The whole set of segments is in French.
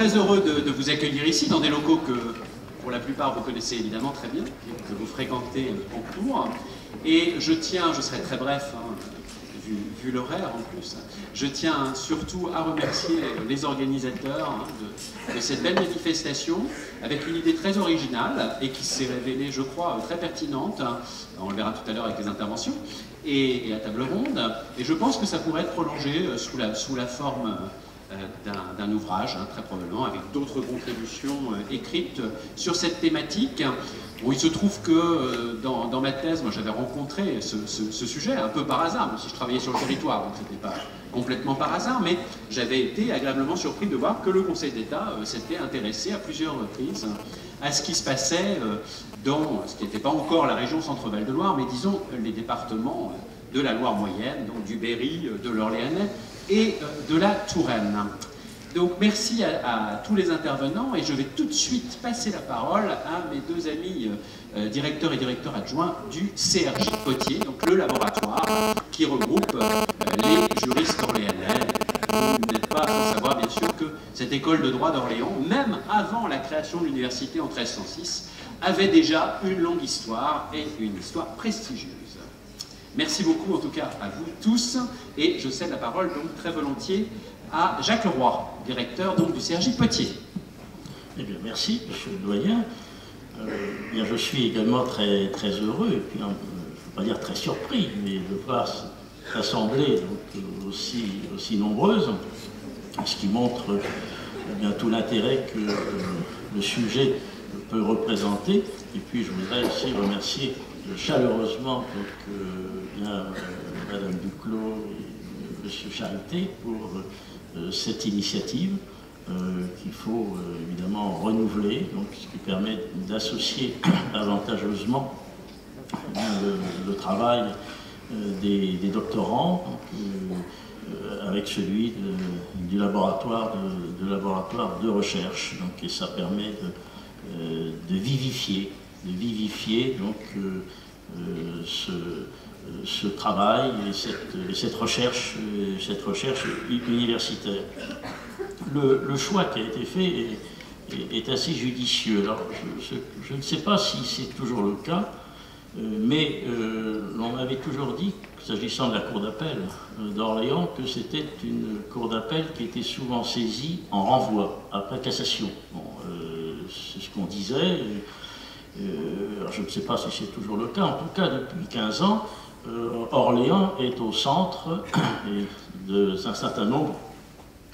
très heureux de vous accueillir ici, dans des locaux que, pour la plupart, vous connaissez évidemment très bien, que vous fréquentez en cours. Et je serai très bref, hein, vu l'horaire en plus, je tiens surtout à remercier les organisateurs de cette belle manifestation, avec une idée très originale et qui s'est révélée, je crois, très pertinente. On le verra tout à l'heure avec les interventions, et à table ronde. Et je pense que ça pourrait être prolongé sous la forme d'un ouvrage, hein, très probablement, avec d'autres contributions écrites sur cette thématique. Bon, il se trouve que dans ma thèse, moi j'avais rencontré ce sujet un peu par hasard, même si je travaillais sur le territoire, donc c'était pas complètement par hasard, mais j'avais été agréablement surpris de voir que le Conseil d'État s'était intéressé à plusieurs reprises à ce qui se passait dans ce qui n'était pas encore la région Centre-Val de Loire, mais disons les départements de la Loire moyenne, donc du Berry, de l'Orléanais et de la Touraine. Donc merci à tous les intervenants, et je vais tout de suite passer la parole à mes deux amis directeurs et directeurs adjoints du CRJ Potier, donc le laboratoire qui regroupe les juristes orléanais. Vous n'êtes pas sans savoir bien sûr que cette école de droit d'Orléans, même avant la création de l'université en 1306, avait déjà une longue histoire et une histoire prestigieuse. Merci beaucoup en tout cas à vous tous, et je cède la parole donc très volontiers à Jacques Leroy, directeur donc du CRJ Potier. Eh bien, merci, monsieur le doyen. Bien, je suis également très heureux, et puis, je ne veux pas dire très surpris, mais de voir cette assemblée donc, aussi nombreuse, ce qui montre eh bien, tout l'intérêt que le sujet peut représenter. Et puis, je voudrais aussi remercier chaleureusement Madame Duclos et Monsieur Charité pour cette initiative qu'il faut évidemment renouveler, donc, ce qui permet d'associer avantageusement le travail des doctorants avec celui du laboratoire de recherche, donc, et ça permet de vivifier donc, ce travail et cette recherche universitaire. Le choix qui a été fait est assez judicieux. Alors, je ne sais pas si c'est toujours le cas, mais l'on m'avait toujours dit, s'agissant de la cour d'appel d'Orléans, que c'était une cour d'appel qui était souvent saisie en renvoi, après cassation. Bon, c'est ce qu'on disait. Alors je ne sais pas si c'est toujours le cas. En tout cas, depuis 15 ans, Orléans est au centre d'un certain nombre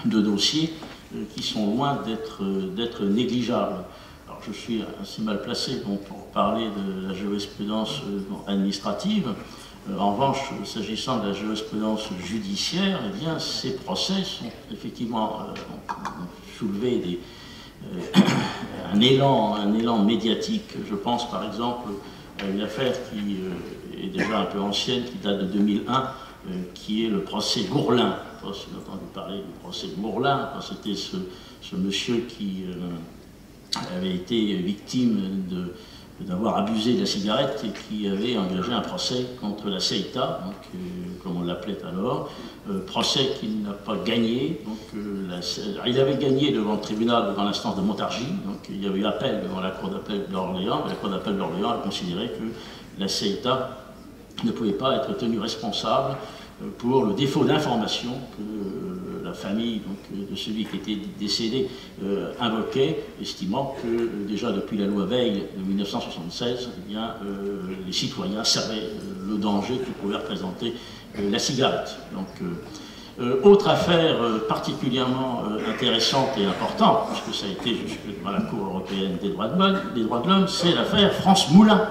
de dossiers qui sont loin d'être négligeables. Alors je suis assez mal placé pour parler de la jurisprudence administrative. En revanche, s'agissant de la jurisprudence judiciaire, eh bien, ces procès sont effectivement soulevé un élan médiatique. Je pense par exemple à une affaire qui est déjà un peu ancienne, qui date de 2001, qui est le procès Gourlin. Je ne sais pas si vous avez entendu parler du procès Gourlin. C'était ce monsieur qui avait été victime d'avoir abusé de la cigarette et qui avait engagé un procès contre la CEITA, donc, comme on l'appelait alors, procès qu'il n'a pas gagné. Donc, il avait gagné devant le tribunal, devant l'instance de Montargis, donc il y avait eu appel devant la cour d'appel d'Orléans. La cour d'appel d'Orléans a considéré que la CEITA ne pouvait pas être tenue responsable pour le défaut d'information que la famille donc, de celui qui était décédé invoquait, estimant que déjà depuis la loi Veil de 1976, eh bien, les citoyens savaient le danger que pouvait représenter la cigarette. Donc, autre affaire particulièrement intéressante et importante, puisque ça a été jusque devant la Cour européenne des droits de l'homme, c'est l'affaire France Moulin.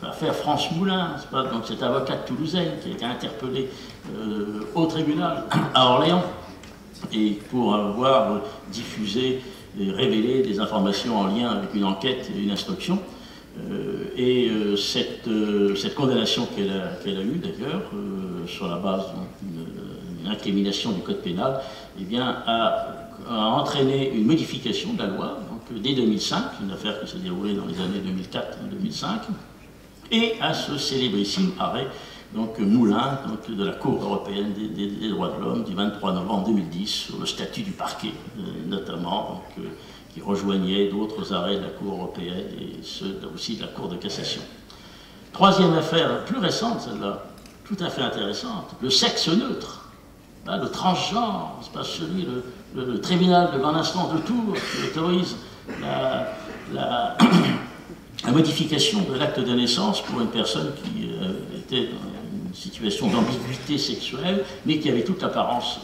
L'affaire France Moulin, c'est pas, donc cette avocate toulousaine qui a été interpellée au tribunal à Orléans et pour avoir diffusé et révélé des informations en lien avec une enquête et une instruction. Cette condamnation qu'elle a eue d'ailleurs, sur la base d'une incrimination du code pénal, eh bien, a entraîné une modification de la loi, donc, dès 2005, une affaire qui s'est déroulée dans les années 2004 et 2005, et à ce célébrissime arrêt donc Moulin, donc, de la Cour européenne des droits de l'homme du 23 novembre 2010 sur le statut du parquet, notamment, donc, qui rejoignait d'autres arrêts de la Cour européenne et ceux aussi de la Cour de cassation. Troisième affaire, plus récente celle-là, tout à fait intéressante, le sexe neutre, le transgenre, c'est pas celui, le tribunal de grande instance de Tours qui autorise la modification de l'acte de naissance pour une personne qui était dans une situation d'ambiguïté sexuelle, mais qui avait toute l'apparence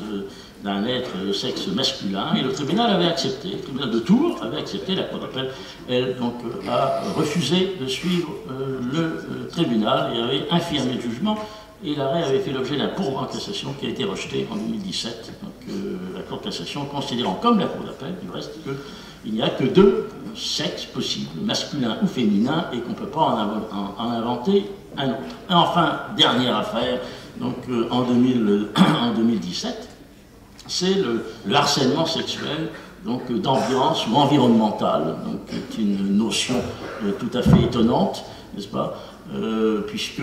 d'un être de sexe masculin, et le tribunal avait accepté, le tribunal de Tours avait accepté, la Cour d'appel, elle donc a refusé de suivre le tribunal et avait infirmé le jugement, et l'arrêt avait fait l'objet d'un pourvoi en cassation qui a été rejeté en 2017, donc la Cour de cassation considérant, comme la Cour d'appel du reste, qu'il n'y a que deux sexes possibles, masculin ou féminin, et qu'on ne peut pas en inventer un autre. Et enfin, dernière affaire, donc en 2017, c'est le harcèlement sexuel, donc d'ambiance ou environnemental, donc qui est une notion tout à fait étonnante, n'est-ce pas, puisque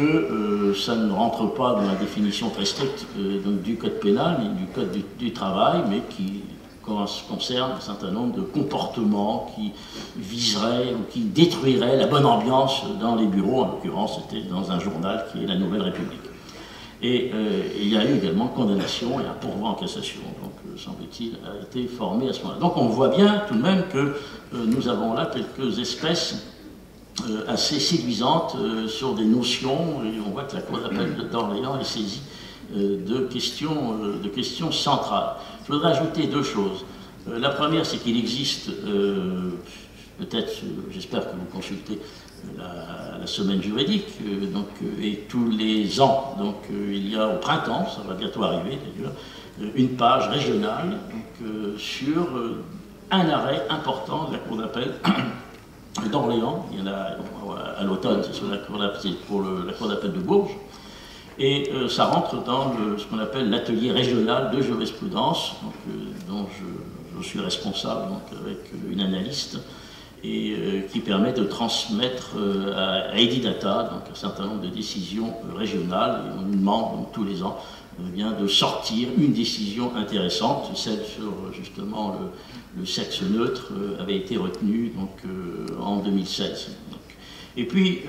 ça ne rentre pas dans la définition très stricte donc du code pénal ni du code du travail, mais qui concerne un certain nombre de comportements qui viseraient ou qui détruiraient la bonne ambiance dans les bureaux. En l'occurrence, c'était dans un journal qui est La Nouvelle République. Et il y a eu également condamnation et un pourvoi en cassation, donc semble-t-il, a été formé à ce moment-là. Donc on voit bien tout de même que nous avons là quelques espèces assez séduisantes sur des notions, et on voit que la Cour d'appel d'Orléans est saisie de questions centrales. Je voudrais ajouter deux choses. La première, c'est qu'il existe, peut-être, j'espère que vous consultez la semaine juridique, et tous les ans, donc il y a au printemps, ça va bientôt arriver d'ailleurs, une page régionale sur un arrêt important de la Cour d'appel d'Orléans. Il y en a à l'automne, c'est pour la Cour d'appel de Bourges. Et ça rentre dans ce qu'on appelle l'atelier régional de jurisprudence, dont je suis responsable avec une analyste, et qui permet de transmettre à Edidata un certain nombre de décisions régionales. Et on nous demande donc, tous les ans de sortir une décision intéressante. Celle sur justement le sexe neutre avait été retenue en 2016. Et puis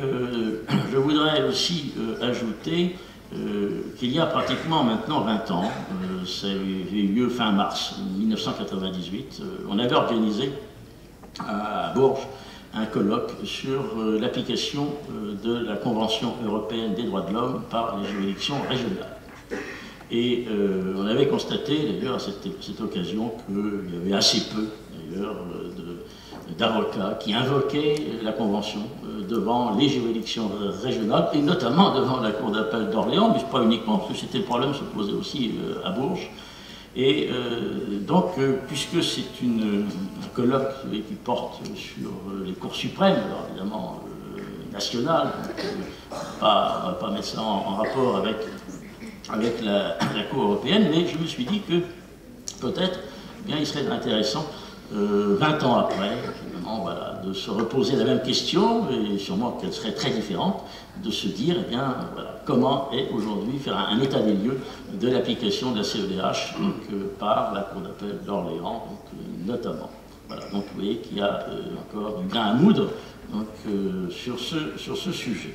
je voudrais aussi ajouter qu'il y a pratiquement maintenant 20 ans, ça a eu lieu fin mars 1998, on avait organisé à Bourges un colloque sur l'application de la Convention européenne des droits de l'homme par les juridictions régionales. Et on avait constaté d'ailleurs à cette occasion qu'il y avait assez peu d'ailleurs d'avocats qui invoquaient la Convention devant les juridictions régionales, et notamment devant la Cour d'appel d'Orléans, mais pas uniquement, parce que c'était le problème se posait aussi à Bourges. Et donc, puisque c'est un colloque qui porte sur les cours suprêmes, alors évidemment nationales, on ne va pas mettre ça en rapport avec la Cour européenne, mais je me suis dit que peut-être il serait intéressant 20 ans après, finalement, voilà, de se reposer la même question, et sûrement qu'elle serait très différente, de se dire, voilà, comment est aujourd'hui faire un état des lieux de l'application de la CEDH par la Cour d'appel d'Orléans, notamment. Voilà, donc vous voyez qu'il y a encore du grain à moudre sur ce sujet.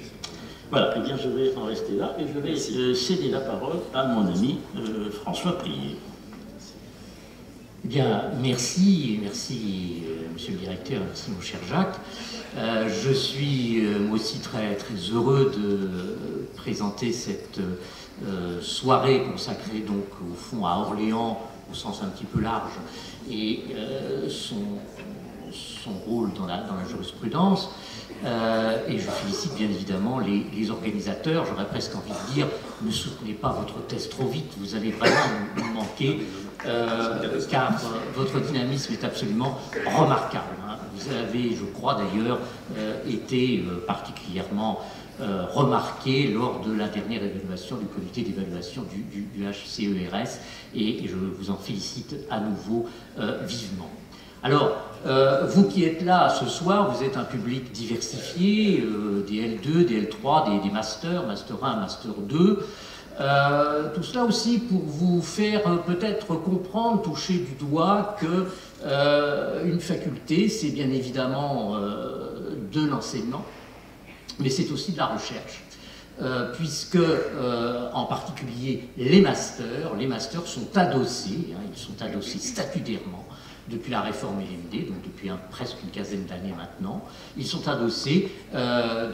Voilà, et bien je vais en rester là, et je vais céder la parole à mon ami François Prier. Bien, merci monsieur le directeur, merci mon cher Jacques. Je suis moi aussi très heureux de présenter cette soirée consacrée donc au fond à Orléans au sens un petit peu large et son rôle dans la jurisprudence. Et je félicite bien évidemment les organisateurs. J'aurais presque envie de dire, ne soutenez pas votre thèse trop vite, vous allez vraiment nous manquer, car votre dynamisme est absolument remarquable. Hein. Vous avez, je crois d'ailleurs, été particulièrement remarqué lors de la dernière évaluation du comité d'évaluation du HCERS, et je vous en félicite à nouveau vivement. Alors, vous qui êtes là ce soir, vous êtes un public diversifié, des L2, des L3, des masters, Master 1, Master 2. Tout cela aussi pour vous faire peut-être comprendre, toucher du doigt que une faculté, c'est bien évidemment de l'enseignement, mais c'est aussi de la recherche. Puisque, en particulier, les masters sont adossés, hein, ils sont adossés statutairement depuis la réforme LMD, donc depuis presque une quinzaine d'années maintenant, ils sont adossés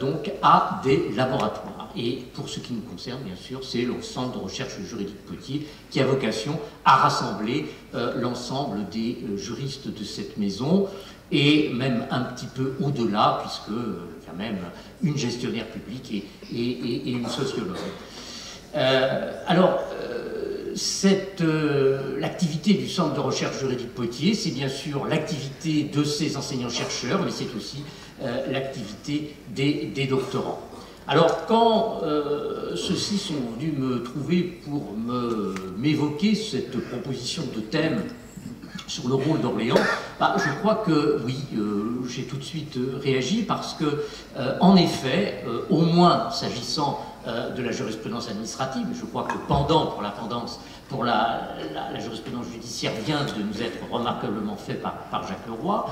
donc à des laboratoires. Et pour ce qui nous concerne, bien sûr, c'est le Centre de recherche juridique Poitiers qui a vocation à rassembler l'ensemble des juristes de cette maison, et même un petit peu au-delà, puisque il y a même une gestionnaire publique et une sociologue. L'activité du Centre de recherche juridique Poitiers, c'est bien sûr l'activité de ses enseignants-chercheurs, mais c'est aussi l'activité des doctorants. Alors, quand ceux-ci sont venus me trouver pour m'évoquer cette proposition de thème sur le rôle d'Orléans, je crois que oui, j'ai tout de suite réagi parce que, en effet, au moins s'agissant de la jurisprudence administrative, je crois que pour la jurisprudence judiciaire vient de nous être remarquablement fait par Jacques Leroy.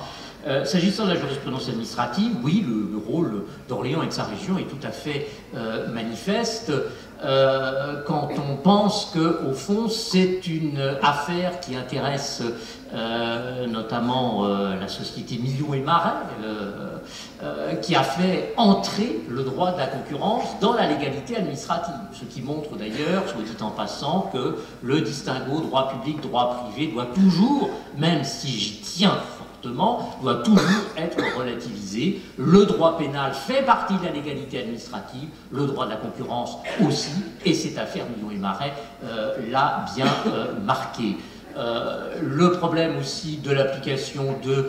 S'agissant de la jurisprudence administrative, oui, le rôle d'Orléans et de sa région est tout à fait manifeste. Quand on pense qu'au fond, c'est une affaire qui intéresse notamment la société Millot et Marais, qui a fait entrer le droit de la concurrence dans la légalité administrative. Ce qui montre d'ailleurs, soit dit en passant, que le distinguo droit public, droit privé doit toujours, même si j'y tiens doit toujours être relativisé. Le droit pénal fait partie de la légalité administrative, le droit de la concurrence aussi, et cette affaire Millot et Marais l'a bien marqué. Le problème aussi de l'application de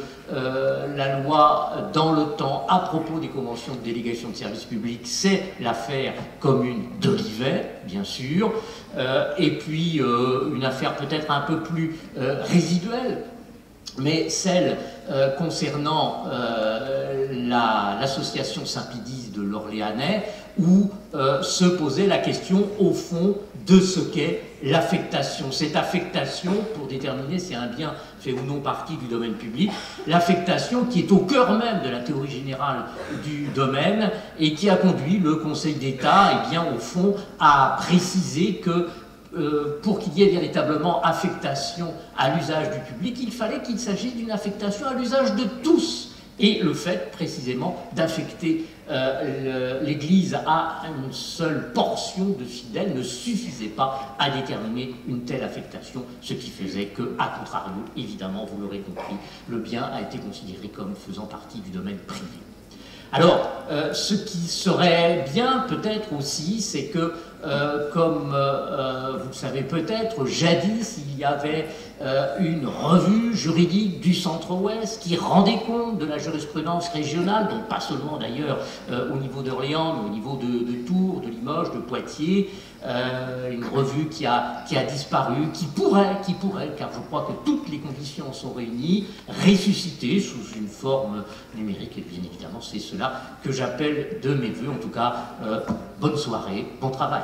la loi dans le temps à propos des conventions de délégation de service public, c'est l'affaire commune d'Olivet, bien sûr, et puis une affaire peut-être un peu plus résiduelle, mais celle concernant l'association Saint-Pédis de l'Orléanais, où se posait la question, au fond, de ce qu'est l'affectation. Cette affectation, pour déterminer si un bien fait ou non partie du domaine public, l'affectation qui est au cœur même de la théorie générale du domaine et qui a conduit le Conseil d'État, au fond, à préciser que pour qu'il y ait véritablement affectation à l'usage du public, il fallait qu'il s'agisse d'une affectation à l'usage de tous. Et le fait, précisément, d'affecter l'Église à une seule portion de fidèles ne suffisait pas à déterminer une telle affectation, ce qui faisait que, à contrario, évidemment, vous l'aurez compris, le bien a été considéré comme faisant partie du domaine privé. Alors, ce qui serait bien peut-être aussi, c'est que, comme vous le savez peut-être, jadis, il y avait une revue juridique du Centre-Ouest qui rendait compte de la jurisprudence régionale, donc pas seulement d'ailleurs au niveau d'Orléans, mais au niveau de Tours, de Limoges, de Poitiers, une revue qui a disparu, qui pourrait, car je crois que toutes les conditions sont réunies, ressusciter sous une forme numérique, et bien évidemment c'est cela que j'appelle de mes voeux. En tout cas, bonne soirée, bon travail.